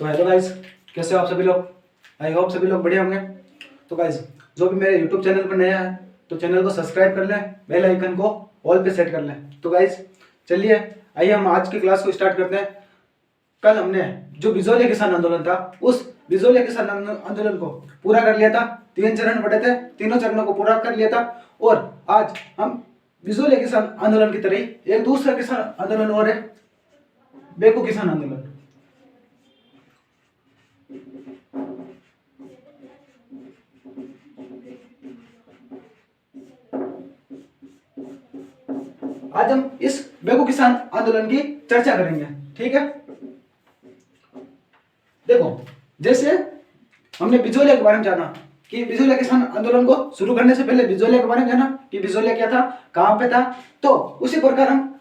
तो hello guys, कैसे हो आप सभी लोग। आई होप सभी लोग बढ़िया होंगे। तो गाइस, जो भी मेरे यूट्यूब चैनल पर नया है तो चैनल को सब्सक्राइब कर लें, बेल आइकन को ऑल पे सेट कर लें। तो गाइस चलिए, आइए हम आज की क्लास को स्टार्ट करते हैं। कल हमने जो बिजोलिया किसान आंदोलन था, उस बिजोलिया किसान आंदोलन को पूरा कर लिया था। 3 चरण पड़े थे, तीनों चरणों को पूरा कर लिया था। और आज हम बिजोलिया किसान आंदोलन की तरह ही एक दूसरा किसान आंदोलन और है, बेकू किसान आंदोलन। आज हम इस बेकू किसान आंदोलन की चर्चा करेंगे, ठीक है। देखो, जैसे हमने बिजोलिया के बारे में जाना कि बिजोलिया किसान आंदोलन को शुरू करने से पहले बिजोलिया के बारे में जाना कि बिजोलिया क्या था, कहां पे था। तो उसी प्रकार हम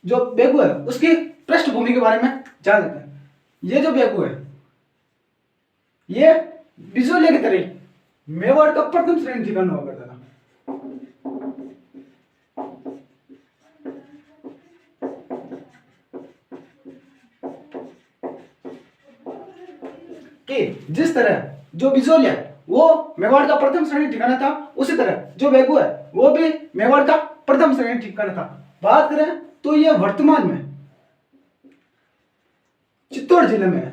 जो बेकू है उसकी पृष्ठभूमि के बारे में जान लेते हैं। ये जो बेकू है, ये बिजोलिया की तरह मेवाड़ का प्रथम श्रेणी ठिकाना हुआ करता था। कि जिस तरह जो बिजोलिया वो मेवाड़ का प्रथम श्रेणी ठिकाना था, उसी तरह जो बेकू है वो भी मेवाड़ का प्रथम श्रेणी ठिकाना था। बात करें तो ये वर्तमान में चित्तौड़ जिले में है,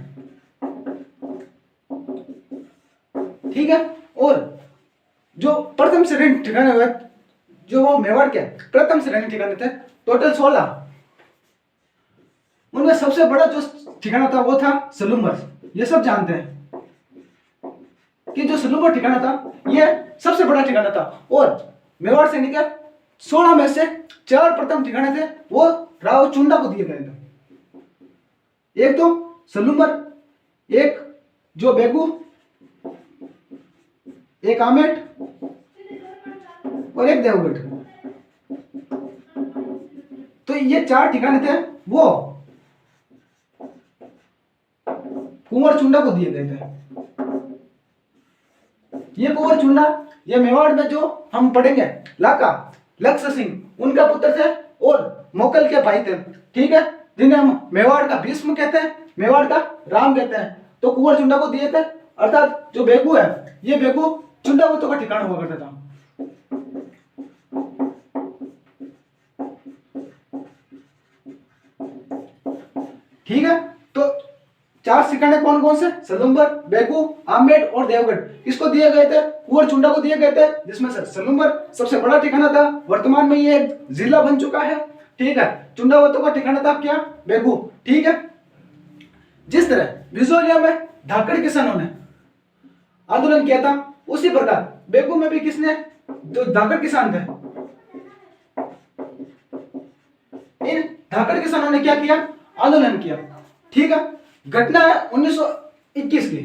ठीक है। और जो प्रथम श्रेणी ठिकाने हुए, जो वो मेवाड़ के प्रथम श्रेणी ठिकाने थे, टोटल 16। उनमें सबसे बड़ा जो ठिकाना था वो था सलूम्बर। ये सब जानते हैं कि जो सलूम्बर ठिकाना था ये सबसे बड़ा ठिकाना था। और मेवाड़ से निकल 16 में से 4 प्रथम ठिकाने थे, वो राव चुंडा को दिए गए थे। एक तो सलूम्बर, एक जो बेकू, एक आमेट और एक देवगढ़। तो ये 4 ठिकाने थे, वो कुंवर चुंडा को दिए गए थे। ये कुंवर चुंडा, ये मेवाड़ में जो हम पढ़ेंगे लाका लक्ष्य सिंह उनका पुत्र थे और मोकल के भाई थे, ठीक है, जिन्हें हम मेवाड़ का भीष्म कहते हैं, मेवाड़ का राम कहते हैं। तो कुंवर चुंडा को दिए थे, अर्थात जो बेकू है ये बेकू चुंडावतों का ठिकाना हुआ करता था। ठीक है, तो 4 ठिकाने कौन कौन से, सलूम्बर, बेकू, आमेट और देवगढ़, इसको दिए गए थे, कुंवर चुंडा को दिए गए थे, जिसमें से सलूम्बर सबसे बड़ा ठिकाना था। वर्तमान में ये जिला बन चुका है, ठीक है। चुंडावतों का ठिकाना था क्या, बेकू, ठीक है। जिस तरह बिजोलिया में धाकड़ किसानों ने आंदोलन किया था, उसी प्रकार बेकू में भी किसने, जो धाकड़ किसान थे, इन धाकड़ किसानों ने क्या किया, आंदोलन किया, ठीक है। घटना है 1921 की।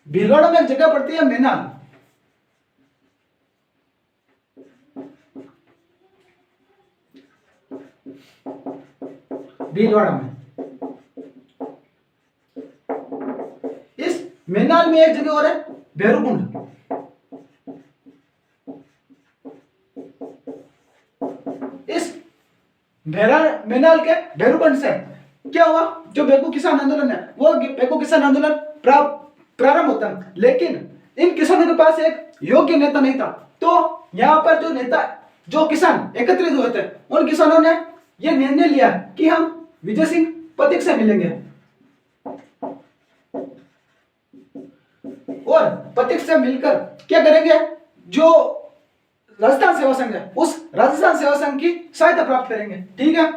भीलवाड़ा में एक जगह पड़ती है मेनाल, भीलवाड़ा में। इस मेनाल में एक जगह और है भैरूकुंड। इस मेनाल के भैरूकुंड से क्या हुआ, जो बेकू किसान आंदोलन है वो बेकू किसान आंदोलन प्रारंभ होता है। लेकिन इन किसानों के पास एक योग्य नेता नहीं था। तो यहाँ पर जो नेता, जो किसान एकत्रित हुए थे, उन किसानों ने यह निर्णय लिया कि हम विजय सिंह पथिक से मिलेंगे और पथिक से मिलकर क्या करेंगे, जो राजस्थान सेवा संघ है उस राजस्थान सेवा संघ की सहायता प्राप्त करेंगे, ठीक है।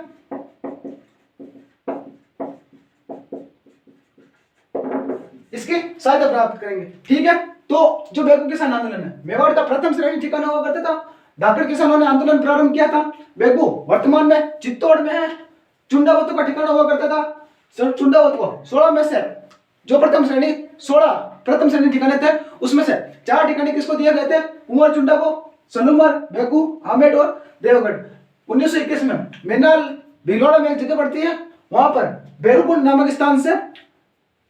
इसकी सहायता प्राप्त करेंगे, ठीक है। तो जो बेकू किसान आंदोलन है, मेवाड़ का प्रथम श्रेणी ठिकाना हुआ करता था। धाकड़ किसानों ने आंदोलन प्रारंभ किया था। बेकू वर्तमान में चित्तौड़ में है। चुंडावतों का ठिकाना हुआ करता था। चुंडावत को 16 में से जो प्रथम श्रेणी 16 प्रथम श्रेणी ठिकाने थे, उसमें से 4 ठिकाने किसको दिए गए थे, कुंवर चुंडा को, सलूम्बर, बेकू, आमेट और देवगढ़। 1921 में मेनाल भीलवाड़ा में एक जगह पड़ती है, वहां पर भैरूकुंड नामक स्थान से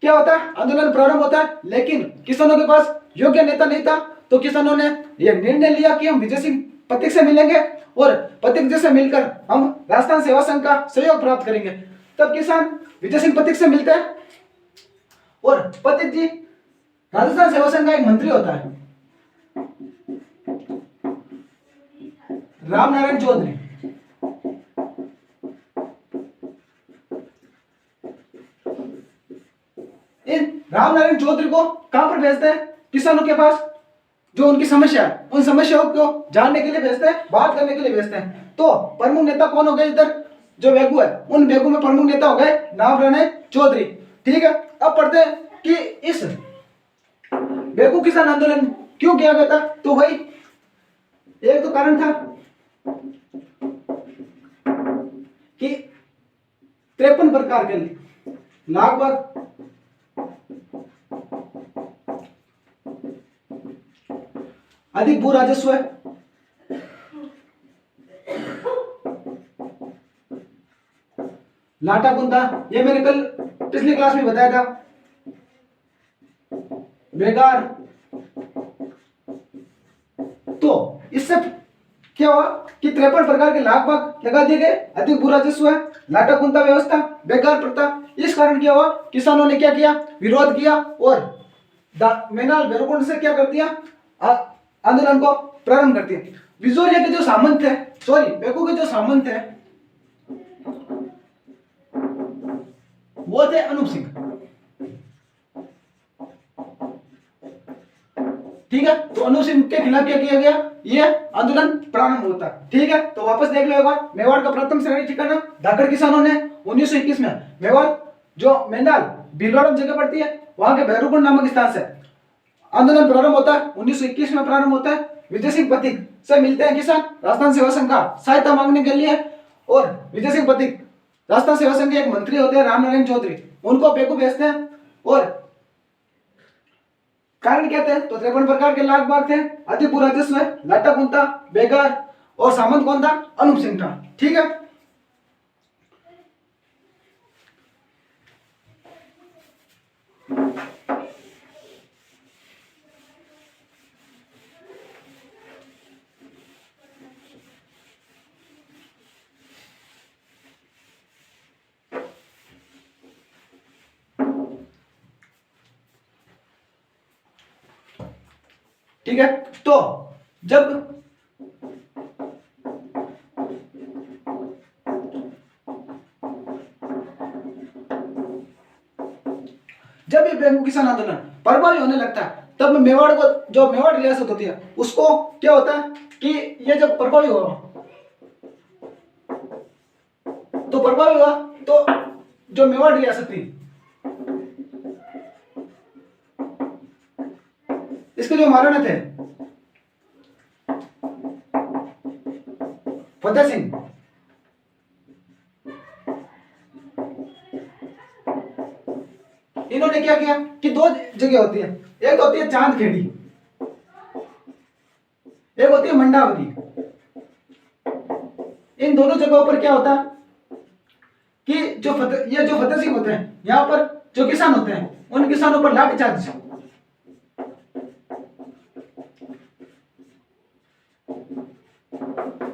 क्या होता है, आंदोलन प्रारंभ होता है। लेकिन किसानों के पास योग्य नेता नहीं था, तो किसानों ने यह निर्णय लिया कि हम विजय सिंह पथिक से मिलेंगे और पथिक जी से मिलकर हम राजस्थान सेवा संघ का सहयोग प्राप्त करेंगे। तब किसान विजय सिंह पथिक से मिलते हैं। और पथिक जी राजस्थान सेवा संघ का एक मंत्री होता है, राम नारायण चौधरी। इन राम नारायण चौधरी को कहां पर भेजते हैं? किसानों के पास, जो उनकी समस्या है उन समस्याओं को जानने के लिए भेजते हैं, बात करने के लिए भेजते हैं। तो प्रमुख नेता कौन हो गए इधर? जो बेगू है, उन बेगू में प्रमुख नेता हो गए राम नारायण चौधरी। ठीक है, अब पढ़ते हैं कि इस बेगू किसान आंदोलन क्यों किया गया था। तो भाई एक तो कारण था कि 53 प्रकार के लगभग अधिक भू राजस्व है, लाटा कुंता, ये मैंने कल पिछली क्लास में बताया था, बेकार। तो इससे क्या हुआ कि 53 प्रकार के लगभग लगा दिए गए, अधिक भू राजस्व है, लाटा कुंता व्यवस्था, बेकार प्रथा। इस कारण क्या हुआ, किसानों ने क्या किया, विरोध किया और मेनाल भैरवकुंड से क्या कर दिया, आंदोलन को प्रारंभ कर दिया। विजोरिया के जो सामंत थे, सॉरी बेगू के जो सामंत थे वो थे अनूप सिंह। ठीक है, तो अनूप सिंह के खिलाफ क्या किया गया, ये आंदोलन प्रारंभ होता। ठीक है, तो वापस देख लो एक बार, मेवाड़ का प्रथम श्रेणी ठिकाना धाकड़ किसानों ने 1921 में मेवाड़ जो मेंडाल भीलवाड़ा जगह पड़ती है वहां के भैरवकुंड नामक स्थान से आंदोलन प्रारंभ होता है। 1921 में प्रारंभ होता है। विजय सिंह पथिक से मिलते हैं किसान राजस्थान सेवा संघ का सहायता मांगने के लिए। और विजय सिंह पथिक राजस्थान सेवा संघ के एक मंत्री होते हैं राम नारायण चौधरी, उनको बेगू भेजते हैं। और कारण क्या थे, तो 53 प्रकार के लाग बाग थे, अति पूरा राजस्व, लाटा कुंता, बेकार और सामंत कौन था, अनूप सिंह था। ठीक है, ठीक है। तो जब ये बेगू किसान आंदोलन प्रभावी होने लगता है तब मेवाड़ को, जो मेवाड़ रियासत होती है उसको क्या होता है कि ये जब प्रभावी हुआ तो प्रभावी हुआ तो जो मेवाड़ रियासत थी इसके जो महाराणा थे फतेह सिंह, इन्होंने क्या किया कि दो जगह होती है, एक होती है चांदखेड़ी, एक होती है मंडावरी। इन दोनों जगहों पर क्या होता है कि ये जो फतेह सिंह होते हैं, यहां पर जो किसान होते हैं उन किसानों पर लाठीचार्ज।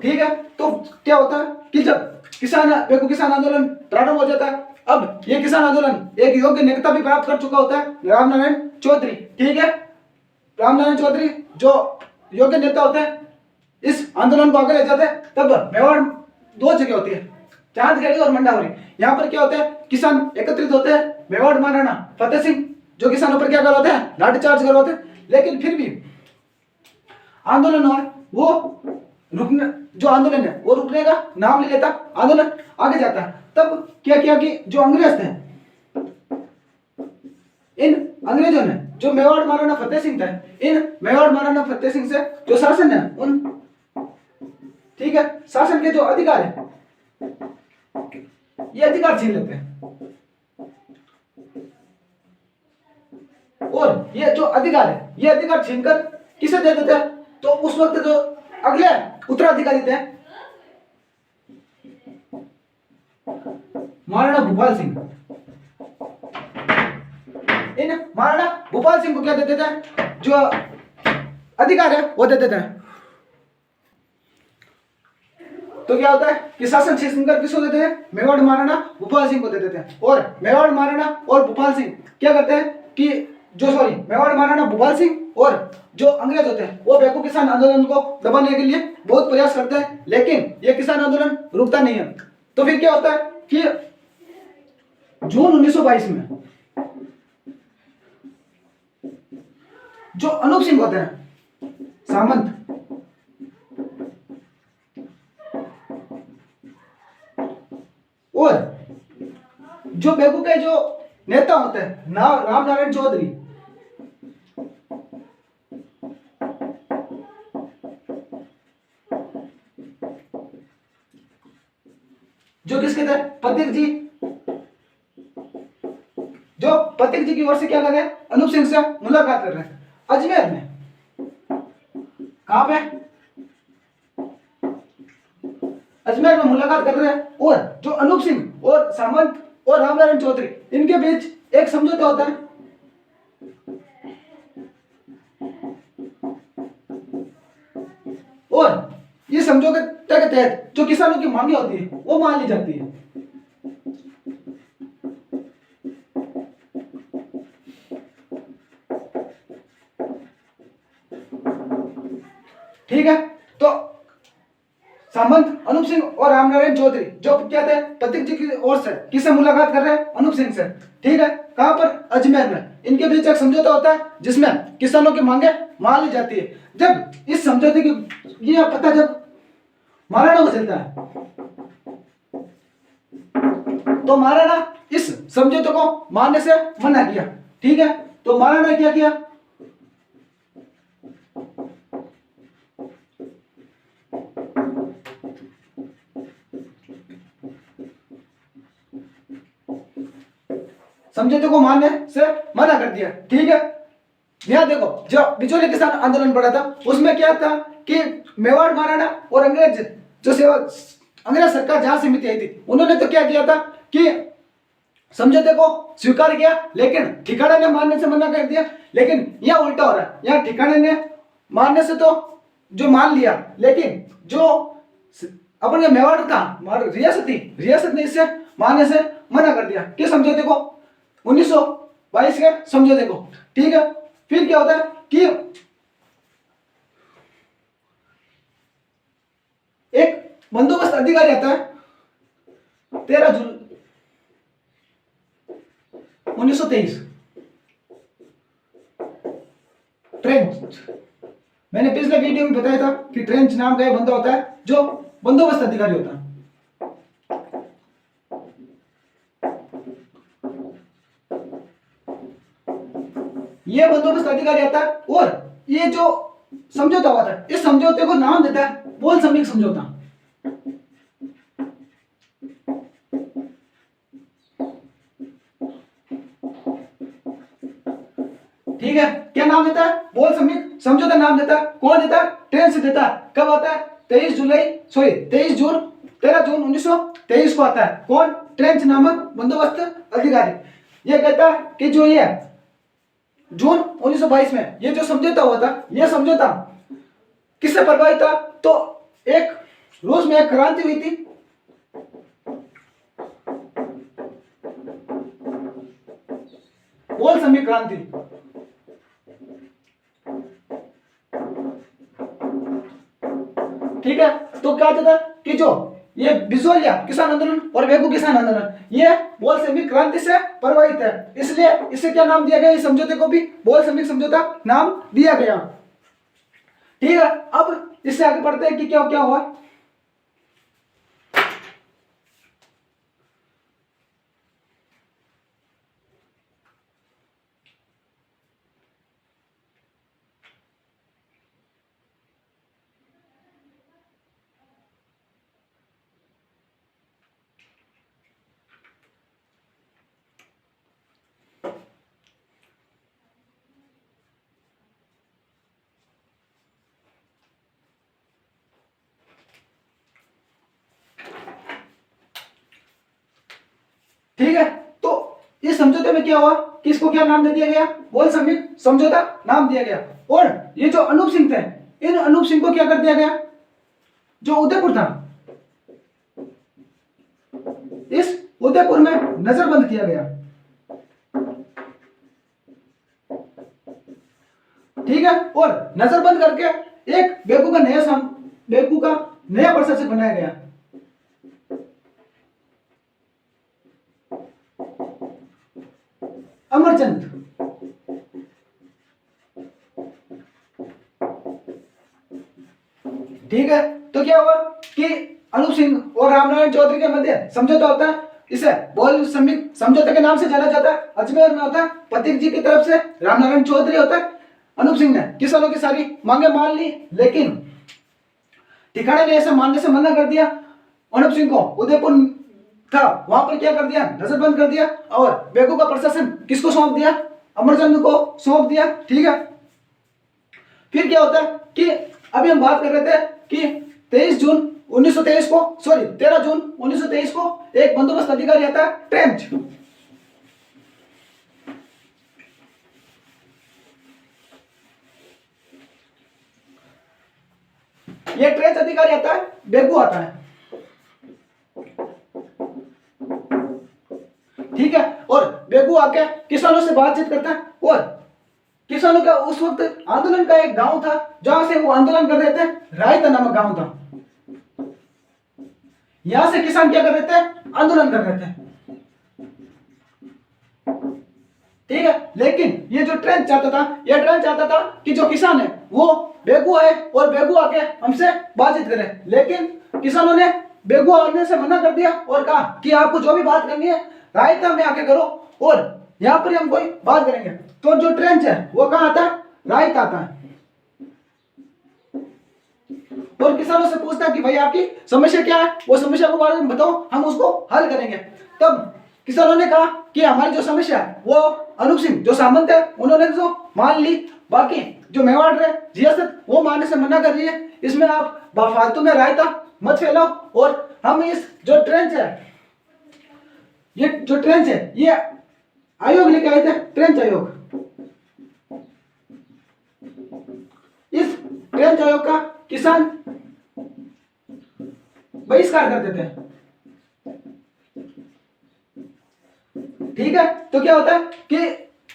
ठीक है, तो क्या होता है कि जब बेगू किसान आंदोलन प्रारंभ हो जाता है, अब ये किसान आंदोलन एक योग्य नेता भी प्राप्त कर चुका होता है, राम नारायण चौधरी। ठीक है, राम नारायण चौधरी जो योग्य नेता होते हैं इस आंदोलन को आगे ले जाते हैं। तब मेवाड़ दो जगह होती है, चांदखेड़ी और मंडावरी। यहाँ पर क्या होता है, किसान एकत्रित होते हैं, मेवाड़ महाराणा फतेह सिंह जो किसानों पर क्या करवाते हैं, लाठीचार्ज करवाते हैं। लेकिन फिर भी आंदोलन वो रुकने, जो आंदोलन है वो रुकने का नाम नहीं लेता, आंदोलन आगे जाता है। तब क्या किया कि जो अंग्रेज थे, इन अंग्रेजों ने जो मेवाड़ महाराणा फतेह सिंह थे, इन मेवाड़ महाराणा फतेह सिंह से जो शासन है उन, ठीक है, शासन के जो अधिकार है ये अधिकार छीन लेते हैं। और ये जो अधिकार है ये अधिकार छीनकर किसे दे देते हैं, तो उस वक्त जो अगले उत्तराधिकारी थे महाराणा भूपाल सिंह, इन महाराणा भूपाल सिंह को क्या दे देते हैं, जो अधिकार है वो दे देते हैं। तो क्या होता है कि शासन शेषनगर किसको देते हैं, मेवाड़ महाराणा भूपाल सिंह को दे देते हैं। और मेवाड़ महाराणा और भूपाल सिंह क्या करते हैं कि मेवाड़ महाराणा भूपाल सिंह और जो अंग्रेज होते हैं वो बेकू किसान आंदोलन को दबाने के लिए बहुत प्रयास करते हैं, लेकिन ये किसान आंदोलन रुकता नहीं है। तो फिर क्या होता है कि जून 1922 में जो अनूप सिंह होते हैं सामंत, और जो बेकू के जो नेता होते हैं राम नारायण चौधरी, जो किसके थे, पथिक जी, जो पथिक जी की ओर से क्या कर रहे हैं, अनूप सिंह से मुलाकात कर रहे हैं अजमेर में। कहां पे, अजमेर में मुलाकात कर रहे हैं। और जो अनूप सिंह और सामंत और रामनारायण चौधरी, इनके बीच एक समझौता होता है। और ये समझौते के तहत जो किसानों की मांगे होती है वो मान ली जाती है। ठीक है, तो सामंत, अनूप सिंह और रामनारायण चौधरी जो क्या थे, पथिक जी की ओर से किससे मुलाकात कर रहे हैं, अनूप सिंह से। ठीक है, कहां पर, अजमेर में। इनके बीच एक समझौता होता है जिसमें किसानों की मांगे मान ली जाती है। जब इस समझौते की ये पता जब महाराणा को चलता है तो महाराणा इस समझौते को मानने से मना किया। ठीक है, तो महाराणा ने क्या किया, समझौते को मानने से मना कर दिया। ठीक है, यहां देखो जो बिचौलिया किसान आंदोलन पड़ा था उसमें क्या था कि मेवाड़ महाराणा और अंग्रेज सरकार जहां समिति आई थी उन्होंने तो क्या किया था कि समझौते को स्वीकार किया, लेकिन ठिकाने ने मानने से मना कर दिया। लेकिन यह उल्टा हो रहा है, यहां ठिकाने ने मानने से तो जो मान लिया, लेकिन जो अपन मेवाड़ था रियासत ने इससे मानने से मना कर दिया। किस समझौते को, 1922 के समझौते को। ठीक है, फिर क्या होता है कि एक बंदोबस्त अधिकारी आता है 13 जून 1923। ट्रेंच, मैंने पिछले वीडियो में बताया था कि ट्रेंच नाम का एक बंदा होता है जो बंदोबस्त अधिकारी होता है। ये बंदोबस्त अधिकारी आता है और ये जो समझौता हुआ था इस समझौते को नाम देता है बोल समीक समझौता। ठीक है, क्या नाम देता है, बोल समीक समझौता नाम देता है। कौन देता है, ट्रेंच देता है। कब आता है, 13 जून 1923 को आता है। कौन, ट्रेंच नामक बंदोबस्त अधिकारी। ये कहता है कि जो ये जून 1922 में ये जो समझौता हुआ था, यह समझौता किससे प्रभावित था, तो एक रूस में एक क्रांति हुई थी, बोल्शेविक क्रांति। ठीक है, तो क्या कहता है कि जो ये बिचौलिया किसान आंदोलन और बेकू किसान आंदोलन ये बोल्शेविक क्रांति से प्रभावित है, इसलिए इसे क्या नाम दिया गया, इस समझौते को भी बोल्शेविक समझौता नाम दिया गया। ठीक है, अब इससे आगे बढ़ते हैं कि क्या क्या हुआ। ठीक है, तो इस समझौते में क्या हुआ, किसको क्या नाम दे दिया गया, बोल्शेविक समझौता नाम दिया गया। और ये जो अनूप सिंह थे, इन अनूप सिंह को क्या कर दिया गया, जो उदयपुर था इस उदयपुर में नजरबंद किया गया। ठीक है, और नजरबंद करके एक बेकू का नया प्रशासक बनाया गया। अमरचंद। ठीक है, तो क्या हुआ कि अनूप सिंह और रामनारायण चौधरी के मध्य समझौता होता है। इसे बौल समझौते के नाम से जाना जाता है। अजमेर में होता है। पथिक जी की तरफ से रामनारायण चौधरी होता है। अनूप सिंह ने किसानों की सारी मांगे मान ली, लेकिन ठिकाने ने ऐसे मानने से मना कर दिया। अनूप सिंह को उदयपुर था, वहां पर क्या कर दिया, नजरबंद कर दिया, और बेगू का प्रशासन किसको सौंप दिया, अमरचंद को सौंप दिया। ठीक है, फिर क्या होता है कि अभी हम बात कर रहे थे कि 13 जून 1923 को एक बंदोबस्त अधिकारी आता है, ट्रेंच। ये ट्रेंच अधिकारी आता है, बेगू आता है। ठीक है, और बेगू आके किसानों से बातचीत करता है, और किसानों का उस वक्त आंदोलन का एक गांव था जहां से वो आंदोलन कर रहे थे, रायता नामक गांव था। यहां से किसान क्या कर रहे थे, आंदोलन कर रहे थे। ठीक है, लेकिन ये जो ट्रेंच चाहता था कि जो किसान है वो बेगू आए और बेगू आके हमसे बातचीत करे, लेकिन किसानों ने बेगू आने से मना कर दिया और कहा कि आपको जो भी बात करनी है रायता में आके करो, और यहाँ पर हम कोई बात करेंगे। तो जो ट्रेंच है वो कहाँ आता है, रायता आता है, और किसानों से पूछता है कि भाई आपकी समस्या क्या है, वो समस्या को बारे में बताओ, हम उसको हल करेंगे। तब किसानों ने कहा कि हमारी जो समस्या है वो अनूप सिंह जो सामंत है उन्होंने तो मान ली, बाकी जो मेवाड़ रहे रियासत वो मानने से मना कर रही है। इसमें आप फालतू में रायता मत फैलाओ, और हम इस जो ट्रेंच है ये आयोग लेके आए थे, ट्रेंच आयोग। इस ट्रेंच आयोग का किसान बहिष्कार कर देते हैं। ठीक है, तो क्या होता है कि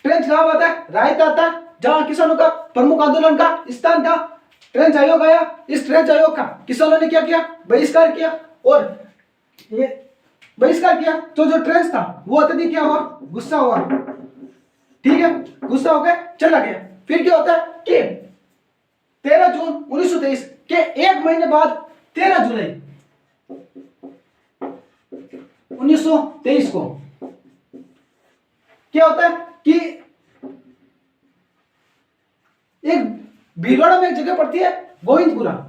ट्रेंच कहां आता है, रायता आता है, जहां किसानों का प्रमुख आंदोलन का स्थान था। ट्रेंच आयोग आया, इस ट्रेंच आयोग का किसानों ने क्या किया, बहिष्कार किया, और ये बहिष्कार किया तो जो ट्रेंच था वो अत्यधिक क्या हुआ, गुस्सा हुआ। ठीक है, गुस्सा होकर चला गया। फिर क्या होता है कि 13 जून 1923 के एक महीने बाद 13 जुलाई 1923 को क्या होता है कि एक भीलवाड़ा में एक जगह पड़ती है गोविंदपुरा।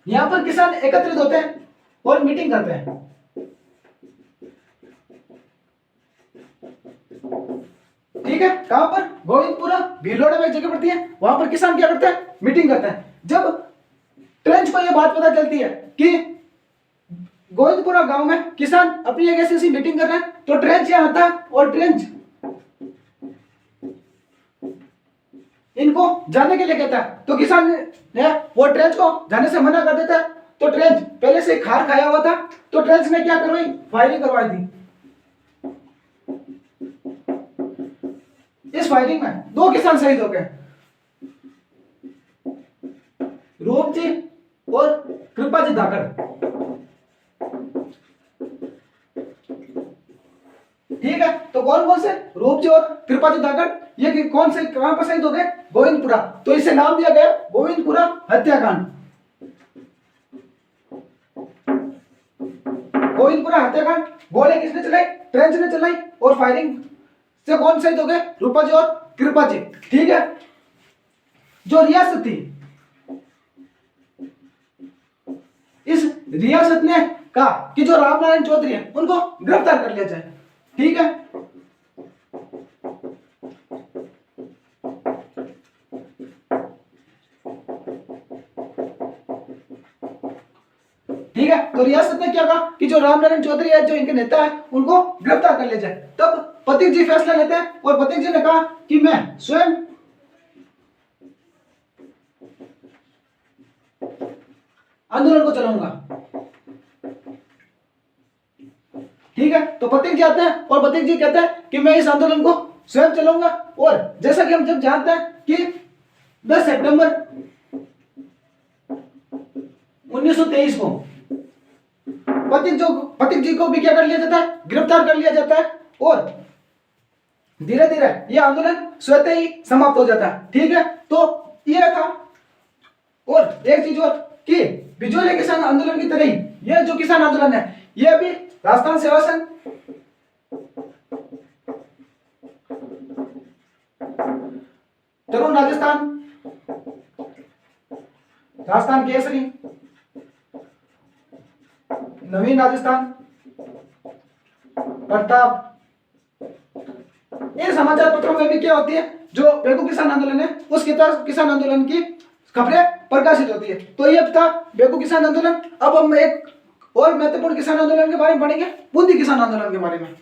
यहां पर किसान एकत्रित होते हैं और मीटिंग करते हैं। ठीक है, कहां पर, गोविंदपुरा, भीलवाड़ा में एक जगह पड़ती है, वहां पर किसान क्या करते हैं, मीटिंग करते हैं। जब ट्रेंच को यह बात पता चलती है कि गोविंदपुरा गांव में किसान अपनी एक ऐसी मीटिंग कर रहे हैं, तो ट्रेंच यहां आता है, और ट्रेंच इनको जाने के लिए कहता है। तो किसान ने वो ट्रेंच को जाने से मना कर देता है। तो ट्रेंच पहले से खार खाया हुआ था, तो ट्रेंच ने क्या करवाई, फायरिंग करवाई थी। इस फायरिंग में 2 किसान शहीद हो गए, रूप जी और कृपा जी धाकड़। ठीक है, तो कौन कौन से, रूप जी और कृपा जी धाकड़, ये कि कौन से कहां पर शहीद हो गए, गोविंदपुरा। तो इसे नाम दिया गया गोविंदपुरा हत्याकांड। गोविंदपुरा हत्याकांड। गोली किसने चलाई, ट्रेंच ने चलाई, और फायरिंग से कौन शहीद हो गए, रूपा जी और कृपा जी। ठीक है, जो रियासत थी, इस रियासत ने कहा कि जो रामनारायण चौधरी है उनको गिरफ्तार कर लिया जाए। ठीक है, ठीक है, तो रियासत ने क्या कहा कि जो रामनारायण चौधरी है, जो इनके नेता है, उनको गिरफ्तार कर लिया जाए। तब पथिक जी फैसला लेते हैं, और पथिक जी ने कहा कि मैं स्वयं आंदोलन को चलाऊंगा। ठीक है, तो प्रतीक जी आते हैं और प्रतीक जी कहते हैं कि मैं इस आंदोलन को स्वयं चलाऊंगा। और जैसा कि हम जब जानते हैं कि 10 सितंबर 1923 को प्रतीक जी को भी क्या कर लिया जाता है, गिरफ्तार कर लिया जाता है और धीरे धीरे यह आंदोलन स्वतः ही समाप्त हो जाता है। ठीक है, तो यह था। और एक चीज और कि बिजोलिया किसान आंदोलन की तरह ही यह जो किसान आंदोलन है यह भी राजस्थान सेवा संघ, तरुण राजस्थान, राजस्थान केसरी, नवीन राजस्थान, प्रताप, इन समाचार पत्रों में भी क्या होती है, जो बेगू किसान आंदोलन है उस किसान आंदोलन की खबरें प्रकाशित होती है। तो ये था बेगू किसान आंदोलन। अब हम एक और महत्वपूर्ण किसान आंदोलन के बारे में पढ़ेंगे, बूंदी किसान आंदोलन के बारे में।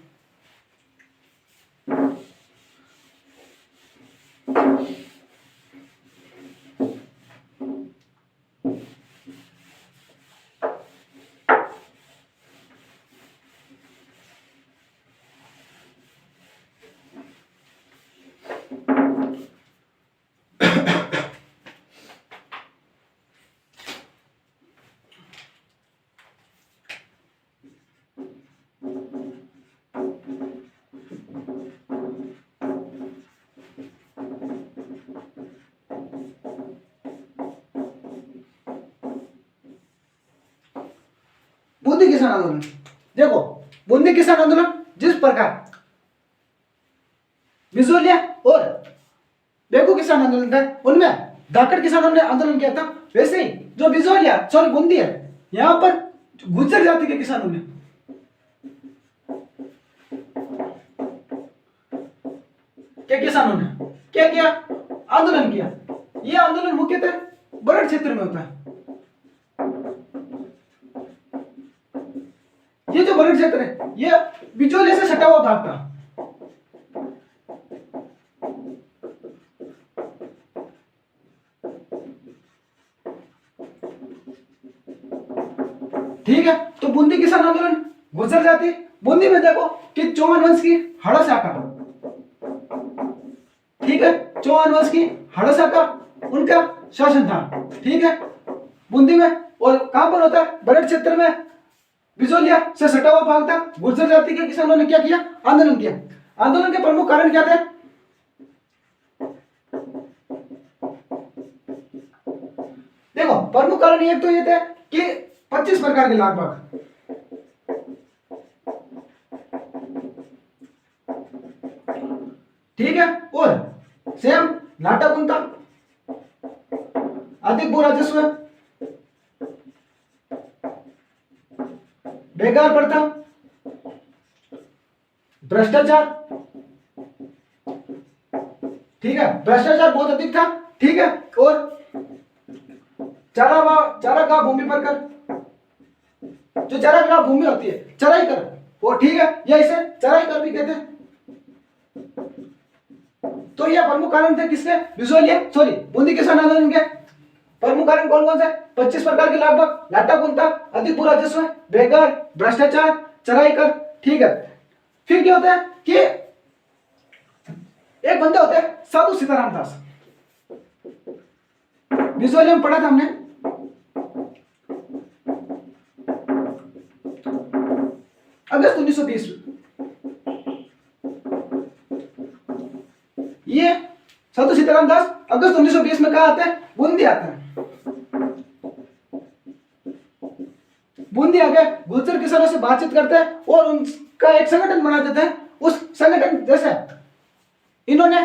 बूंदी किसान आंदोलन, देखो बूंदी किसान आंदोलन जिस प्रकार बिजोलिया और बेगू किसान आंदोलन था उनमें धाकड़ किसानों ने आंदोलन किया था, वैसे ही जो बिजोलिया सॉरी बूंदी है यहां पर गुज्जर जाति के किसानों ने क्या किया, आंदोलन किया। यह आंदोलन मुख्यतः बरड़ क्षेत्र में होता है। ये जो बरड़ क्षेत्र है ये बिजोलिया से सटा हुआ भाग था। ठीक है, तो बूंदी किसान आंदोलन गुजर जाती। बूंदी में देखो कि चौहान वंश की हड़ा शाखा, ठीक है, चौहान वंश की हड़ा शाखा उनका शासन था। ठीक है, बूंदी में, और कहां पर होता है, बरड़ क्षेत्र में बिजोलिया से सटा हुआ भाग था। गुर्जर जाति के किसानों ने क्या किया, आंदोलन किया। आंदोलन के प्रमुख कारण क्या थे, देखो प्रमुख कारण एक तो ये थे कि 25 प्रकार के लगभग, ठीक है, और सेम लाटा कुंता, अधिक भू राजस्व, बेकार प्रथा, भ्रष्टाचार, ठीक है, भ्रष्टाचार बहुत अधिक था। ठीक है, और चारागाह भूमि पर कर, जो चारागाह भूमि होती है चराई कर, वो ठीक है, या इसे चराई कर भी कहते हैं। तो यह प्रमुख कारण थे किसके, बिजोलिया सॉरी बूंदी किसान आंदोलन के। प्रमुख कारण कौन कौन से, 25 प्रकार के लगभग, लाटा कुंता, अधिक भू राजस्व, बेकार, भ्रष्टाचार, चराई कर। ठीक है, फिर क्या होता है कि एक बंदे होते हैं साधु सीताराम दास, बिजोलिया में पढ़ा था हमने। अगस्त 1920 ये साधु सीताराम दास अगस्त 1920 में कहा आते हैं, बूंदी आते हैं। बूंदी आके गुर्जर किसानों से बातचीत करते हैं और उनका एक संगठन बना देते हैं। उस संगठन जैसे इन्होंने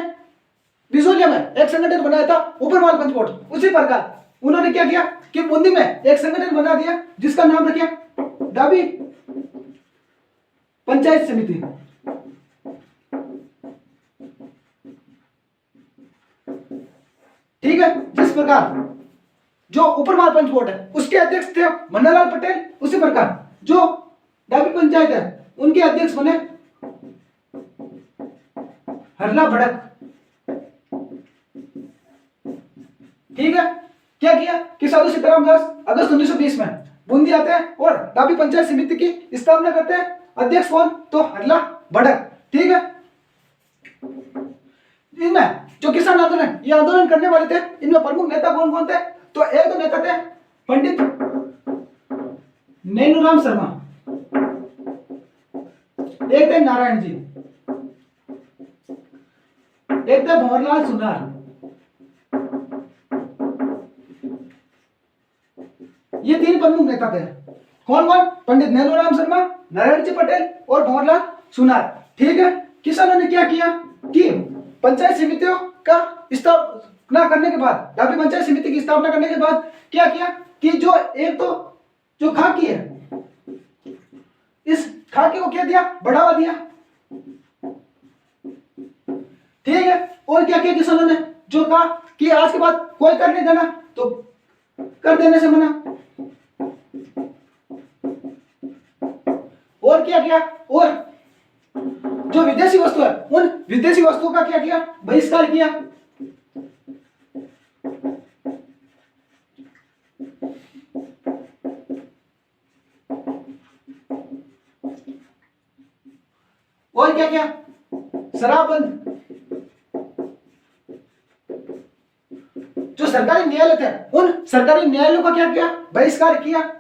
बिजोलिया में एक संगठन बनाया था ऊपरवाल पंचकोट, उसी प्रकार उन्होंने क्या किया कि बूंदी में एक संगठन बना दिया जिसका नाम रखा डाबी पंचायत समिति। ठीक है, जिस प्रकार जो ऊपरवाल पंचकोट है उसके अध्यक्ष थे मन्नालाल पटेल, उसी प्रकार जो डाबी पंचायत है उनके अध्यक्ष बने हरला भड़क। ठीक है, क्या किया कि साधु सीताराम दास अगस्त 1920 में बूंदी आते हैं और डाबी पंचायत समिति की स्थापना करते हैं। अध्यक्ष कौन? तो हरला भड़क। ठीक है, इनमें जो किसान आंदोलन ये आंदोलन करने वाले थे, इनमें प्रमुख नेता कौन कौन थे? तो एक तो नेता थे पंडित नैनूराम शर्मा, एक थे नारायण जी, एक थे भंवरलाल सुनार। ये तीन प्रमुख नेता थे। कौन कौन? पंडित नैनूराम शर्मा, नारायण जी पटेल और भंवरलाल सुनार। ठीक है, किसानों ने क्या किया कि पंचायत समितियों का स्थापना करने के बाद, डाबी पंचायत समिति की स्थापना करने के बाद क्या किया कि जो एक तो जो खाकी है, इस खाकी को क्या दिया? बढ़ावा दिया। ठीक है, और क्या किया किसानों ने? जो कहा कि आज के बाद कोई कर नहीं देना, तो कर देने से मना। और क्या किया? और जो विदेशी वस्तु है, उन विदेशी वस्तुओं का क्या किया? बहिष्कार किया। और क्या किया? शराब बंद। जो सरकारी न्यायालय थे, उन सरकारी न्यायालयों का क्या किया? बहिष्कार किया।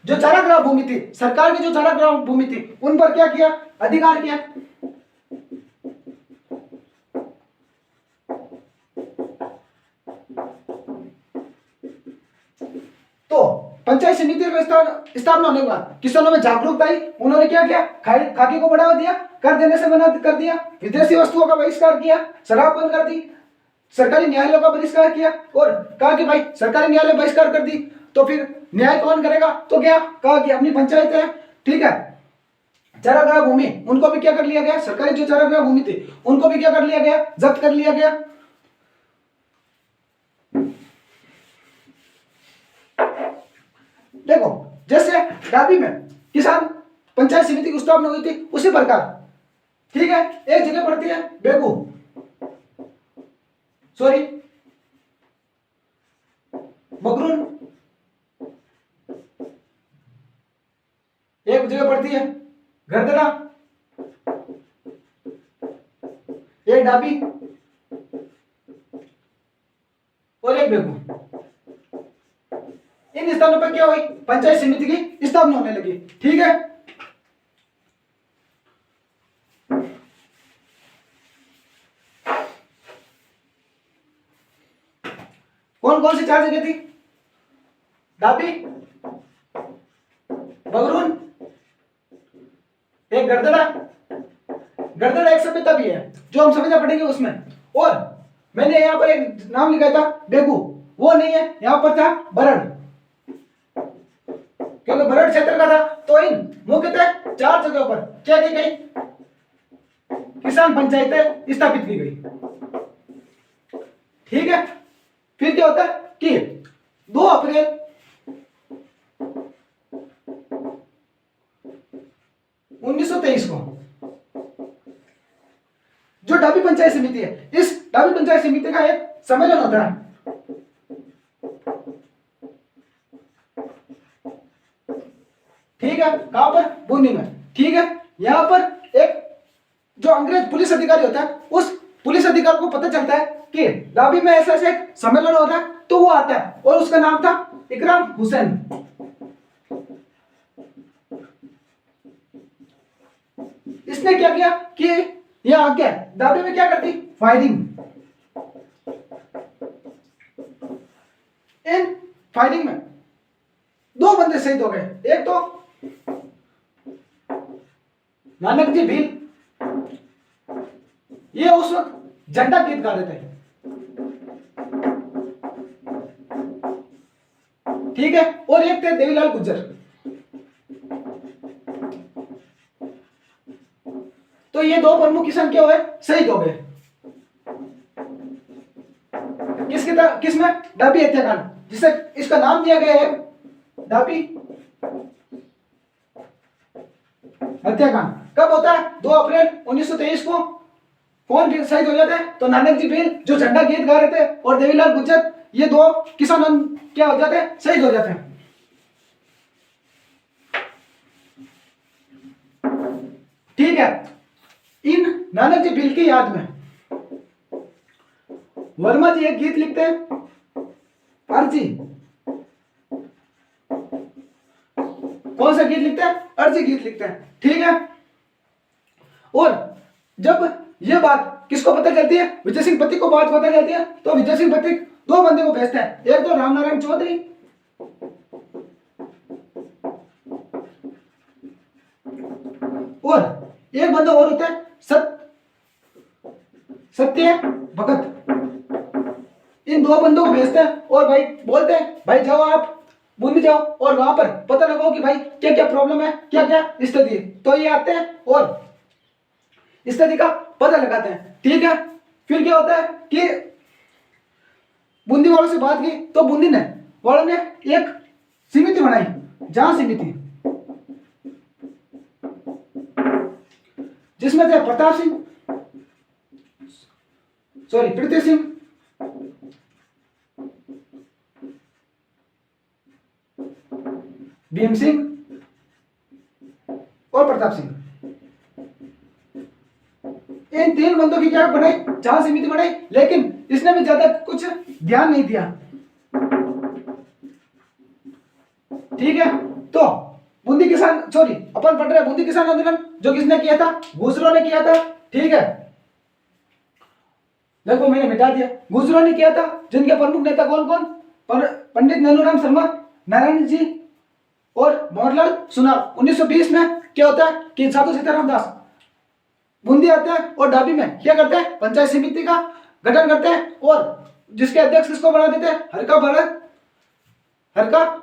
जो चारागाह भूमि थी, सरकार की जो चारागाह भूमि थी, उन पर क्या किया? अधिकार किया। तो पंचायत समिति की स्थापना होने के बाद किसानों में जागरूकता आई। उन्होंने क्या किया? खाकी को बढ़ावा दिया, कर देने से मना कर दिया, विदेशी वस्तुओं का बहिष्कार किया, शराब बंद कर दी, सरकारी न्यायालयों का बहिष्कार किया और कहा कि भाई सरकारी न्यायालय बहिष्कार कर दी तो फिर न्याय कौन करेगा? तो क्या कहा कि अपनी पंचायत है। ठीक है, चारागाह भूमि उनको भी क्या कर लिया गया? सरकारी जो चारागाह भूमि थी उनको भी क्या कर लिया गया? जब्त कर लिया गया। देखो, जैसे डाबी में किसान पंचायत समिति की स्थापना हुई थी, उसी प्रकार ठीक है एक जगह पड़ती है बेगू, सॉरी बगरून, एक जगह पड़ती है गरदड़ा, एक डाबी और एक बेगू। इन स्थानों पर क्या हुई? पंचायत समिति की स्थापना होने लगी। ठीक है, कौन कौन सी चार जगह थी? डाबी, बगरून, एक गरदड़ा। गरदड़ा एक सभ्यता भी है जो हम समझना पड़ेंगे उसमें। और मैंने यहां पर एक नाम लिखा था बेगू, वो नहीं है, यहां पर था बरड़, क्योंकि बरड़ क्षेत्र का था। तो इन मुख्यतः चार जगहों पर क्या की गई? किसान पंचायतें स्थापित की गई। ठीक है, फिर क्या होता है कि 2 अप्रैल 1923 को जो डाबी पंचायत समिति है, इस डाबी पंचायत समिति का एक सम्मेलन होता है। ठीक है, कहां पर? बूंदी में। ठीक है, यहां पर एक जो अंग्रेज पुलिस अधिकारी होता है, उस पुलिस अधिकारी को पता चलता है कि डाबी में ऐसा एक सम्मेलन हो रहा है, तो वो आता है और उसका नाम था इकराम हुसैन। इसने क्या किया कि यहां आके डाबी में क्या करती? फायरिंग। इन फायरिंग में 2 बंदे शहीद हो गए। एक तो नानक जी भील, ये उस वक्त झंडा गीत गा रहे थे। ठीक है, और एक थे देवीलाल गुज्जर। तो ये 2 प्रमुख किसान क्या हुए? शहीद हो गए। किसमें? डाबी हत्याकांड, जिसे इसका नाम दिया गया है डाबी हत्याकांड कब होता है? 2 अप्रैल 1923 को। कौन शहीद हो जाते हैं? तो नानक जी भील जो झंडा गीत गा रहे थे और देवीलाल गुर्जर, ये 2 किसान क्या हो जाते हैं? शहीद हो जाते हैं। ठीक है, इन नानक जी भील की याद में वर्मा जी एक गीत लिखते हैं, अर्जी। कौन सा गीत लिखते हैं? अर्जी गीत लिखते हैं। ठीक है, और जब ये बात किसको पता चलती है? विजय सिंह पथिक को बात पता चलती है, तो विजय सिंह पथिक 2 बंदे को भेजते हैं, एक तो रामनारायण चौधरी और एक बंदा और होता है सत्य भगत। इन 2 बंदों को भेजते हैं और भाई बोलते हैं भाई जाओ आप बूंदी जाओ और वहां पर पता लगाओ कि भाई क्या क्या प्रॉब्लम है, क्या क्या स्थिति है। तो ये आते हैं और स्थिति का पता लगाते हैं। ठीक है, फिर क्या होता है कि बूंदी वालों से बात की तो बूंदी ने वालों ने एक समिति बनाई, जांच समिति, जिसमें थे पृथ्वी सिंह, भीम सिंह और प्रताप सिंह। इन 3 बंदों की क्या बनाई? जांच समिति बनाई, लेकिन इसने भी ज्यादा कुछ ध्यान नहीं दिया। ठीक है, तो बूंदी किसान अपन पढ़ रहे हैं बूंदी किसान आंदोलन जो किसने किया था? गुर्जरों ने किया था। ठीक है, देखो मैंने मिटा दिया, गुर्जरों ने किया था। जिनके प्रमुख नेता कौन कौन? पंडित नेनूराम शर्मा, नारायण जी और मोहनलाल सुनार। 1920 में क्या होता है कि साधु सीताराम दास बूंदी आते हैं और डाबी में क्या करते हैं? पंचायत समिति का गठन करते हैं और जिसके अध्यक्ष किसको बना देते हैं? हरका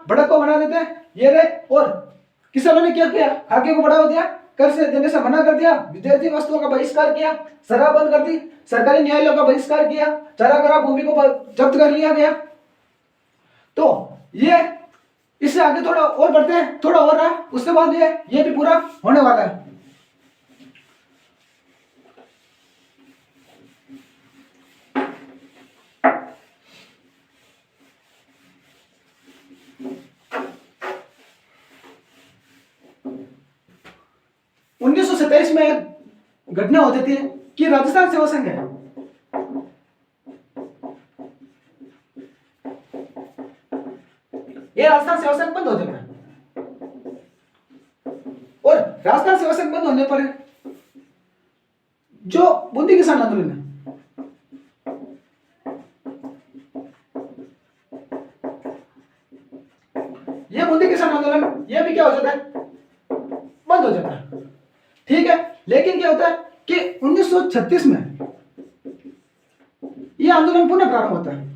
भड़क को बना देते हैं। ये रे, और किसानों ने क्या किया? खाके को बढ़ावा दिया, कर से देने से मना कर दिया, विदेशी वस्तुओं का बहिष्कार किया, शराब बंद कर दी, सरकारी न्यायालयों का बहिष्कार किया, चरागाह भूमि को जब्त कर लिया गया। तो ये इससे आगे थोड़ा और बढ़ते हैं, थोड़ा और रहा, उसके बाद ये भी पूरा होने वाला है। उन्नीस में एक घटना हो जाती है कि राजस्थान सेवा संघ है, ये राजस्थान सेवा संघ बंद हो जाता है। और राजस्थान सेवा संघ बंद होने पर जो बूंदी किसान आंदोलन है, ये बूंदी किसान आंदोलन ये भी क्या हो जाता है? बंद हो जाता है। ठीक है, लेकिन क्या होता है कि 1936 में यह आंदोलन पुनः प्रारंभ होता है।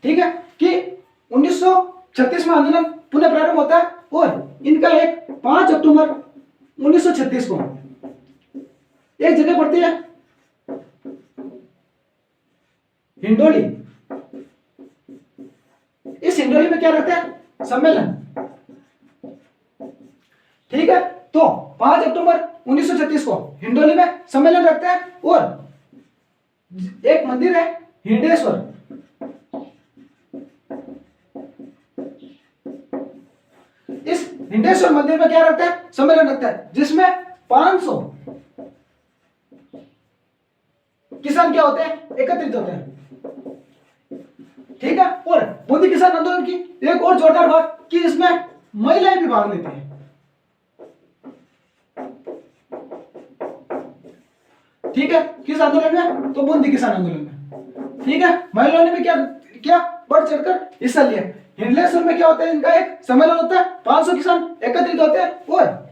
ठीक है, कि 1936 में आंदोलन पुनः प्रारंभ होता है और इनका एक 5 अक्टूबर 1936 को एक जगह पड़ती है हिंडोली। इस हिंडोली में क्या रहता है? सम्मेलन। ठीक है, तो 5 अक्टूबर 1936 को हिंडोली में सम्मेलन रखते हैं और एक मंदिर है हिंडेश्वर, इस हिंडेश्वर मंदिर में क्या रखता है? सम्मेलन रखता है, जिसमें 500 किसान क्या होते हैं? एकत्रित होते हैं। ठीक है, और बूंदी किसान आंदोलन की एक और जोरदार बात कि इसमें महिलाएं भी भाग लेती हैं। ठीक है, किस आंदोलन में? तो बूंदी किसान आंदोलन में। ठीक है, महिलाओं ने भी क्या किया? बढ़ चढ़कर हिस्सा लिया। हिंडलेश्वर में क्या होता है? इनका एक सम्मेलन होता है, 500 किसान एकत्रित होते हैं और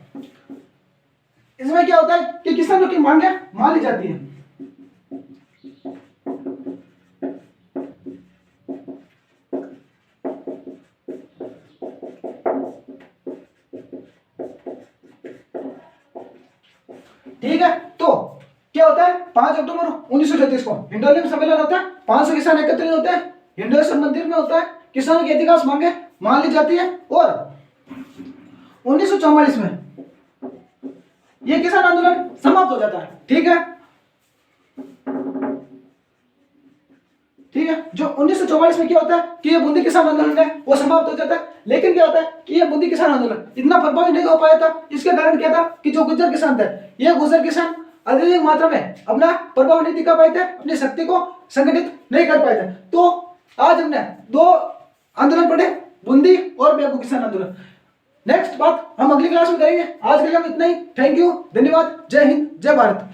इसमें क्या होता है कि किसानों की मांगे मान ली जाती है। ठीक है, तो क्या होता है? 5 अक्टूबर 1936 को हिंडोली में सम्मेलन होता है, 500 किसान एकत्रित होते हैं हिंदुस्तान मंदिर में होता है, किसानों की अधिकार मांगे मान ली जाती है। और 1944 में ये किसान आंदोलन समाप्त हो जाता है। ठीक है, ठीक है। जो 1944 में क्या होता है कि ये बूंदी किसान आंदोलन है वो समाप्त हो जाता है। लेकिन क्या होता है कि ये बूंदी किसान आंदोलन इतना प्रभावी नहीं हो पाया था। इसके कारण क्या था कि जो गुर्जर किसान थे, ये गुर्जर किसान अधिक मात्रा में अपना प्रभाव नहीं दिखा पाए थे, अपनी शक्ति को संगठित नहीं कर पाए थे। तो आज हमने दो आंदोलन पढ़े, बूंदी और बेगू किसान आंदोलन। नेक्स्ट बात हम अगली क्लास में करेंगे। आज के लिए हम इतना ही। थैंक यू, धन्यवाद, जय हिंद, जय भारत।